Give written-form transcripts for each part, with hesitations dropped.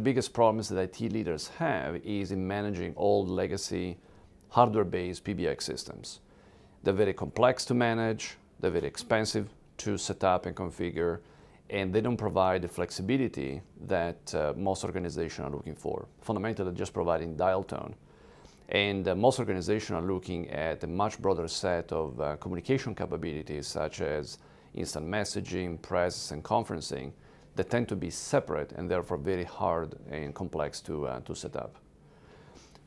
biggest problems that IT leaders have is in managing old legacy hardware-based PBX systems. They're very complex to manage, they're very expensive to set up and configure, and they don't provide the flexibility that most organizations are looking for. Fundamentally, they're just providing dial tone. And most organizations are looking at a much broader set of communication capabilities, such as instant messaging, presence, and conferencing, that tend to be separate and therefore very hard and complex to set up.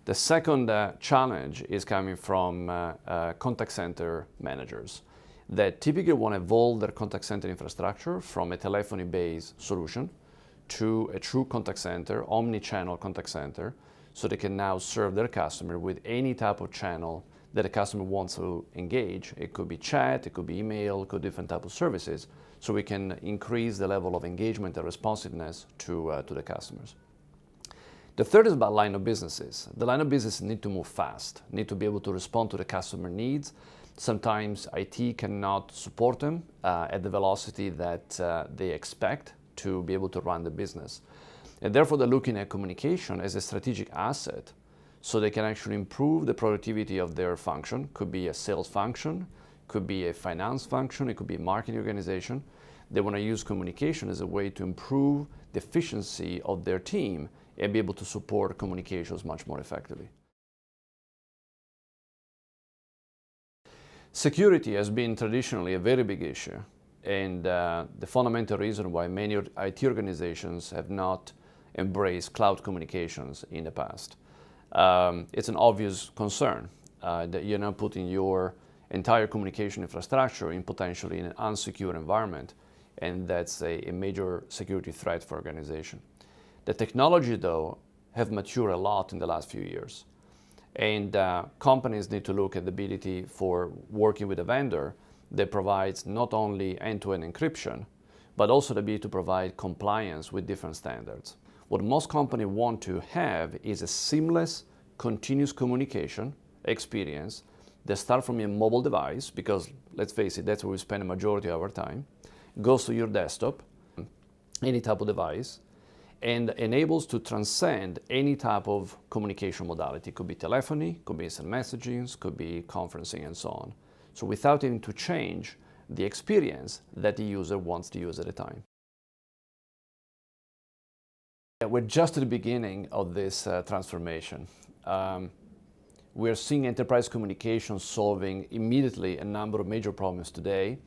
The second challenge is coming from contact center managers that typically want to evolve their contact center infrastructure from a telephony-based solution to a true contact center, omni-channel contact center, so they can now serve their customer with any type of channel that a customer wants to engage. It could be chat, it could be email, it could be different type of services, so we can increase the level of engagement and responsiveness to the customers. The third is about line of businesses. The line of business need to move fast, need to be able to respond to the customer needs. Sometimes IT cannot support them at the velocity that they expect to be able to run the business. And therefore, they're looking at communication as a strategic asset so they can actually improve the productivity of their function. Could be a sales function, could be a finance function, it could be a marketing organization. They want to use communication as a way to improve the efficiency of their team and be able to support communications much more effectively. Security has been traditionally a very big issue, and the fundamental reason why many IT organizations have not embraced cloud communications in the past. It's an obvious concern that you're not putting your entire communication infrastructure in potentially in an unsecure environment, and that's a major security threat for organization. The technology, though, have matured a lot in the last few years. And companies need to look at the ability for working with a vendor that provides not only end-to-end encryption, but also the ability to provide compliance with different standards. What most companies want to have is a seamless, continuous communication experience that starts from your mobile device, because let's face it, that's where we spend a majority of our time, goes to your desktop, any type of device, and enables to transcend any type of communication modality. It could be telephony, could be instant messaging, could be conferencing, and so on. So without having to change the experience that the user wants to use at a time. We're just at the beginning of this transformation. We're seeing enterprise communication solving immediately a number of major problems today,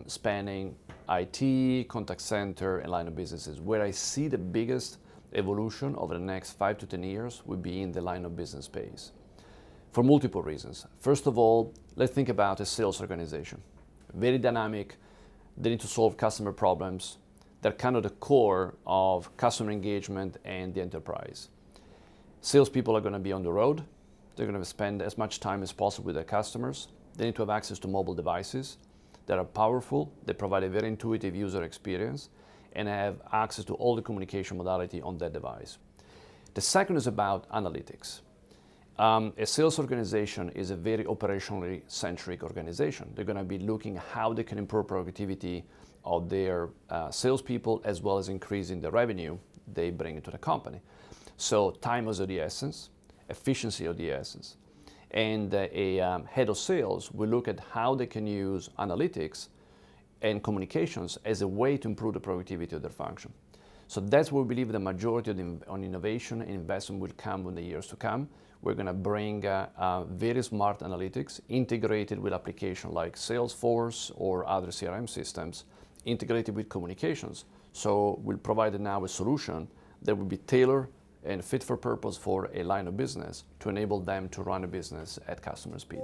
spanning IT, contact center, and line of businesses. Where I see the biggest evolution over the next 5 to 10 years would be in the line of business space, for multiple reasons. First of all, let's think about a sales organization. Very dynamic, they need to solve customer problems. They're kind of the core of customer engagement and the enterprise. Salespeople are going to be on the road. They're going to spend as much time as possible with their customers. They need to have access to mobile devices that are powerful, they provide a very intuitive user experience, and have access to all the communication modality on that device. The second is about analytics. A sales organization is a very operationally centric organization. They're going to be looking at how they can improve productivity of their salespeople, as well as increasing the revenue they bring into the company. So time is of the essence, efficiency of the essence. And a head of sales will look at how they can use analytics and communications as a way to improve the productivity of their function. So that's where we believe the majority of on innovation and investment will come in the years to come. We're going to bring very smart analytics integrated with applications like Salesforce or other CRM systems, integrated with communications. So we'll provide now a solution that will be tailored and fit for purpose for a line of business to enable them to run a business at customer speed.